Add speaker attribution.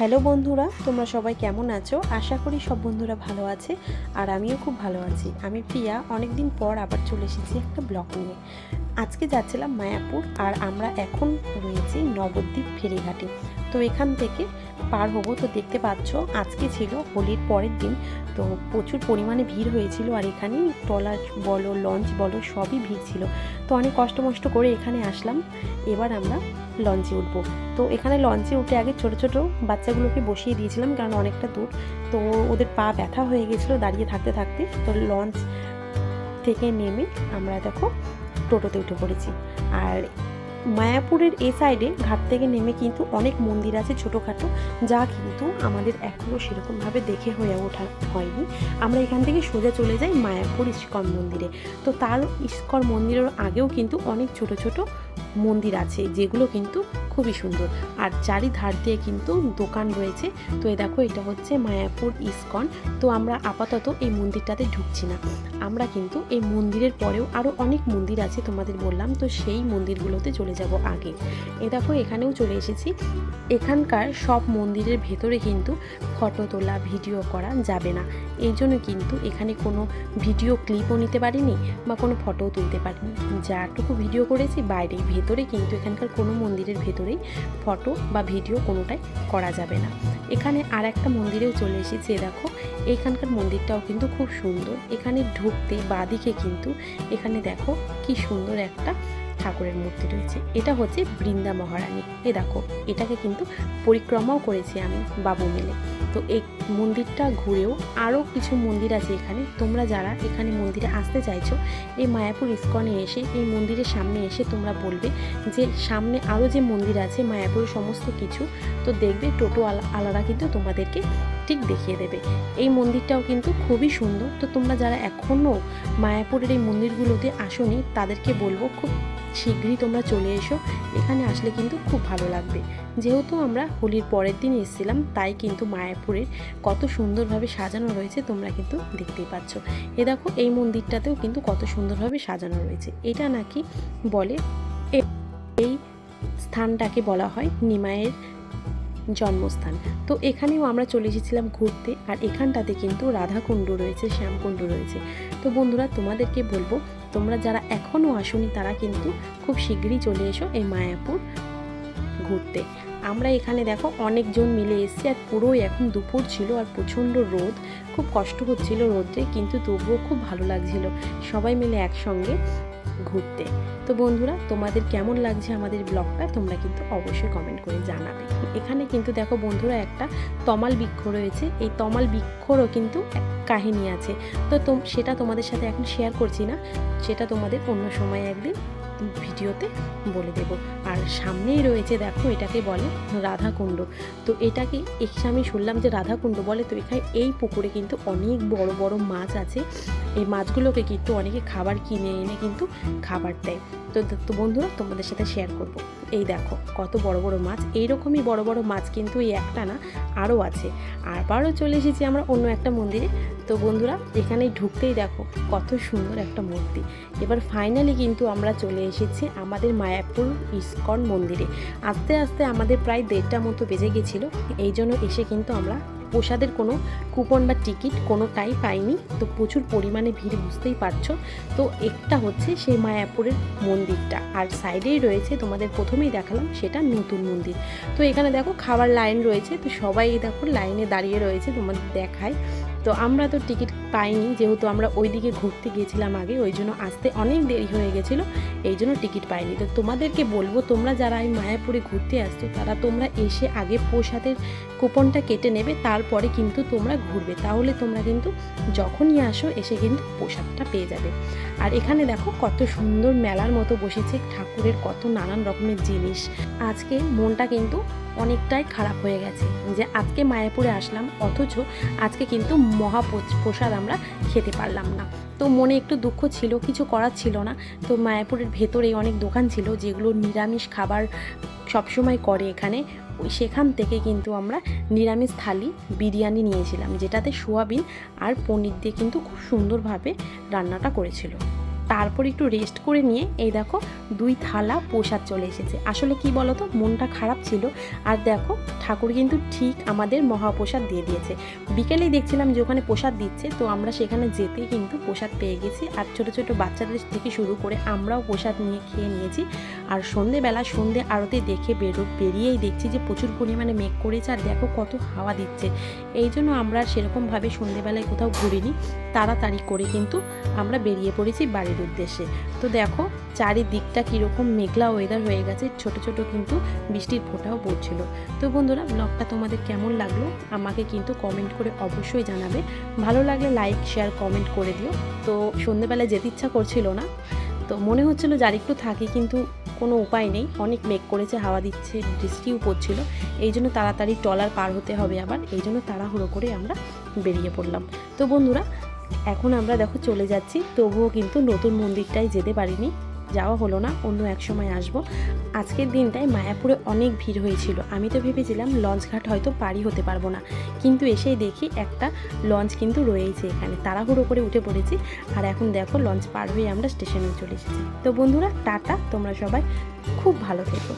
Speaker 1: Hello বন্ধুরা, তোমরা সবাই কেমন আছো? আশা করি সব বন্ধুরা ভালো আছে আর আমিও খুব ভালো আছি। আমি প্রিয়া, অনেক দিন পর আবার চলে এসেছি একটা ব্লগ নিয়ে। আজকে যাচ্ছিলাম মায়াপুর আর আমরা এখন রয়েছি নবদ্বীপ ফেরিঘাটে। তো এখান থেকে পার হবো। তো দেখতে পাচ্ছ আজকে ছিল হোলির পরের দিন, তো প্রচুর পরিমাণে ভিড় হয়েছিল আর এখানে ট্রলার বলো লঞ্চ বলো সবই ভিড় ছিল। তো অনেক কষ্ট মষ্ট করে এখানে আসলাম। এবার আমরা লঞ্চে উঠবো। তো এখানে লঞ্চে উঠে আগে ছোট ছোট বাচ্চাগুলোকে বসিয়ে দিয়েছিলাম, কারণ অনেকটা দূর, তো ওদের পা ব্যথা হয়ে গেছিলো দাঁড়িয়ে থাকতে থাকতে। তো লঞ্চ থেকে নেমে আমরা দেখো টোটোতে উঠে পড়েছি। আর মায়াপুরের এই সাইডে ঘাট থেকে নেমে কিন্তু অনেক মন্দির আছে ছোটোখাটো, যা কিন্তু আমাদের এখনও সেরকমভাবে দেখে হয়ে ওঠা হয়নি। আমরা এখান থেকে সোজা চলে যাই মায়াপুর ইস্কন মন্দিরে। তো তার ইস্কন মন্দিরের আগেও কিন্তু অনেক ছোট ছোট মন্দির আছে, যেগুলো কিন্তু খুবই সুন্দর। আর চারিধার দিয়ে কিন্তু দোকান রয়েছে। তো এই দেখো, এটা হচ্ছে মায়াপুর ইস্কন। তো আমরা আপাতত এই মন্দিরটাতে ঢুকছি না, আমরা কিন্তু এই মন্দিরের পরেও আরও অনেক মন্দির আছে তোমাদের বললাম, তো সেই মন্দিরগুলোতে চলে যাব আগে। এ দেখো, এখানেও চলে এসেছি। এখানকার সব মন্দিরের ভেতরে কিন্তু ফটো তোলা ভিডিও করা যাবে না, এই জন্য কিন্তু এখানে কোনো ভিডিও ক্লিপও নিতে পারিনি বা কোনো ফটোও তুলতে পারিনি। যাটুকু ভিডিও করেছি বাইরেই, ভেতরে কিন্তু এখানকার কোনো মন্দিরের ভেতরেই ফটো বা ভিডিও কোনোটাই করা যাবে না। এখানে আর একটা মন্দিরেও চলে এসেছি। দেখো, এইখানকার মন্দিরটাও কিন্তু খুব সুন্দর। এখানে ঢুকতে বাদিকে কিন্তু এখানে দেখো কি সুন্দর একটা ঠাকুরের মূর্তি রয়েছে। এটা হচ্ছে বৃন্দা মহারানী। এ দেখো, এটাকে কিন্তু পরিক্রমাও করেছি আমি বাবু মিলে। তো এই মন্দিরটা ঘুরেও আরও কিছু মন্দির আছে এখানে। তোমরা যারা এখানে মন্দিরে আসতে চাইছো, এই মায়াপুর ইস্কনে এসে এই মন্দিরের সামনে এসে তোমরা বলবে যে সামনে আরও যে মন্দির আছে মায়াপুরের সমস্ত কিছু, তো দেখবে টোটো আলাদা কিন্তু তোমাদেরকে ঠিক দেখিয়ে দেবে। এই মন্দিরটাও কিন্তু খুবই সুন্দর। তো তোমরা যারা এখনও মায়াপুরের এই মন্দিরগুলোতে আসোনি, তাদেরকে বলবো খুব শীঘ্রই তোমরা চলে এসো। এখানে আসলে কিন্তু খুব ভালো লাগবে। যেহেতু আমরা হোলির পরের দিন এসেছিলাম, তাই কিন্তু মায়াপুরের কত সুন্দরভাবে সাজানো রয়েছে তোমরা কিন্তু দেখতেই পাচ্ছ। এ দেখো, এই মন্দিরটাতেও কিন্তু কত সুন্দরভাবে সাজানো রয়েছে। এটা নাকি বলে এই স্থানটাকে বলা হয় নিমাইয়ের জন্মস্থান। তো এখানেও আমরা চলে এসেছিলাম ঘুরতে। আর এখানটাতে কিন্তু রাধাকুণ্ড রয়েছে, শ্যামকুণ্ড রয়েছে। তো বন্ধুরা, তোমাদেরকে বলবো তোমরা যারা এখনও আসোনি তারা কিন্তু খুব শীঘ্রই চলে এসো এই মায়াপুর ঘুরতে। আমরা এখানে দেখো অনেকজন মিলে এসেছি, আর পুরোই এখন দুপুর ছিল আর প্রচণ্ড রোদ, খুব কষ্ট হচ্ছিল রোদে, কিন্তু তবুও খুব ভালো লাগছিল সবাই মিলে একসঙ্গে ঘুরতে। তো বন্ধুরা, তোমাদের কেমন লাগছে আমাদের ব্লগটা তোমরা কিন্তু অবশ্যই কমেন্ট করে জানাবে। এখানে কিন্তু দেখো বন্ধুরা, একটা তমাল বৃক্ষ রয়েছে। এই তমাল বৃক্ষরও কিন্তু এক কাহিনী আছে। তো সেটা তোমাদের সাথে এখন শেয়ার করছি না, সেটা তোমাদের অন্য সময় একদিন ভিডিওতে বলে দেব। আর সামনেই রয়েছে দেখো, এটাকে বলে রাধাকুণ্ড। তো এটাকে আমি শুনলাম যে রাধাকুণ্ড বলে। তো এখানে এই পুকুরে কিন্তু অনেক বড় বড় মাছ আছে। এই মাছগুলোকে কিন্তু অনেকে খাবার কিনে এনে কিন্তু খাবার দেয়। তো বন্ধুরা, তোমাদের সাথে শেয়ার করব। এই দেখো কত বড় বড় মাছ। এইরকমই বড় বড় মাছ কিন্তু এই একটা না, আরও আছে। আবারও চলে এসেছি আমরা অন্য একটা মন্দিরে। তো বন্ধুরা, এখানে ঢুকতেই দেখো কত সুন্দর একটা মূর্তি। এবার ফাইনালি কিন্তু আমরা চলে এসেছি আমাদের মায়াপুর ইস্কন মন্দিরে। আস্তে আস্তে আমাদের প্রায় 1:30 মতো বেজে গেছিলো। এই জন্য এসে কিন্তু আমরা প্রসাদের কোনো কুপন বা টিকিট কোনোটাই পাইনি। তো প্রচুর পরিমাণে ভিড়, বুঝতেই পারছো। তো একটা হচ্ছে সেই মায়াপুরের মন্দিরটা, আর সাইডেই রয়েছে তোমাদের প্রথমেই দেখালাম সেটা নতুন মন্দির। তো এখানে দেখো খাবার লাইন রয়েছে। তো সবাই দেখো লাইনে দাঁড়িয়ে রয়েছে, তোমাদের দেখায়। তো আমরা তো টিকিট পাইনি, যেহেতু আমরা ওই দিকে ঘুরতে গিয়েছিলাম আগে, ওই জন্য আসতে অনেক দেরি হয়ে গেছিলো, এই জন্য টিকিট পাইনি। তো তোমাদেরকে বলবো তোমরা যারা এই মায়াপুরে ঘুরতে আসছো, তারা তোমরা এসে আগে প্রসাদের কুপনটা কেটে নেবে, তারপরে কিন্তু তোমরা ঘুরবে। তাহলে তোমরা কিন্তু যখনই আসো এসে কিন্তু প্রসাদটা পেয়ে যাবে। আর এখানে দেখো কত সুন্দর মেলার মতো বসেছে, ঠাকুরের কত নানান রকমের জিনিস। আজকে মনটা কিন্তু অনেকটাই খারাপ হয়ে গেছে যে আজকে মায়াপুরে আসলাম, অথচ আজকে কিন্তু মহাপ্রসাদ আমরা খেতে পারলাম না। তো মনে একটু দুঃখ ছিল, কিছু করার ছিল না। তো মায়াপুরের ভেতরেই অনেক দোকান ছিল যেগুলো নিরামিষ খাবার সবসময় করে এখানে। সেখান থেকে কিন্তু আমরা নিরামিষ থালি বিরিয়ানি নিয়েছিলাম, যেটাতে সোয়াবিন আর পনির দিয়ে কিন্তু খুব সুন্দরভাবে রান্নাটা করেছিল। তারপর একটু রেস্ট করে নিয়ে এই দেখো 2 থালা প্রসাদ চলে এসেছে। আসলে কি বলো তো, মনটা খারাপ ছিল। আর দেখো ঠাকুর কিন্তু ঠিক আমাদের মহাপ্রসাদ দিয়ে দিয়েছে। বিকেলেই দেখছিলাম যে ওখানে প্রসাদ দিচ্ছে, তো আমরা সেখানে যেতে কিন্তু প্রসাদ পেয়ে গেছি। আর ছোট ছোট বাচ্চাদের থেকে শুরু করে আমরাও প্রসাদ নিয়ে খেয়ে নিয়েছি। আর সন্ধেবেলা সন্ধে আরতি দেখে বেরিয়েই দেখছি যে প্রচুর পরিমাণে মেঘ করেছে, আর দেখো কত হাওয়া দিচ্ছে। এই জন্য আমরা সেরকমভাবে সন্ধেবেলায় কোথাও ঘুরিনি, তাড়াতাড়ি করে কিন্তু আমরা বেরিয়ে পড়েছি বাড়ির উদ্দেশ্যে। তো দেখো চারিদিকটা কীরকম মেঘলা ওয়েদার হয়ে গেছে, ছোট ছোট কিন্তু বৃষ্টির ফোঁটাও পড়ছিল। তো বন্ধুরা, ব্লগটা তোমাদের কেমন লাগলো আমাকে কিন্তু কমেন্ট করে অবশ্যই জানাবে। ভালো লাগলে লাইক শেয়ার কমেন্ট করে দিও। তো সন্ধেবেলায় যেতে ইচ্ছা করছিল না, তো মনে হচ্ছিল যে আর একটু থাকি, কিন্তু কোনো উপায় নেই, অনেক মেঘ করেছে, হাওয়া দিচ্ছে, বৃষ্টিও পড়ছিল। এই জন্য তাড়াতাড়ি ট্রলার পার হতে হবে আবার, এই জন্য তাড়াহুড়ো করে আমরা বেরিয়ে পড়লাম। তো বন্ধুরা, এখন আমরা দেখো চলে যাচ্ছি, তবুও কিন্তু নতুন মন্দিরটায় যেতে পারিনি, যাওয়া হলো না, অন্য এক সময় আসবো। আজকের দিনটায় মায়াপুরে অনেক ভিড় হয়েছিল। আমি তো ভেবেছিলাম লঞ্চ ঘাট হয়তো পারি হতে পারবো না, কিন্তু এসেই দেখি একটা লঞ্চ কিন্তু রয়েছে এখানে। তাড়াহুড়ো করে উঠে পড়েছি, আর এখন দেখো লঞ্চ পার হয়ে আমরা স্টেশনে চলে এসেছি। তো বন্ধুরা টাটা, তোমরা সবাই খুব ভালো থেকো।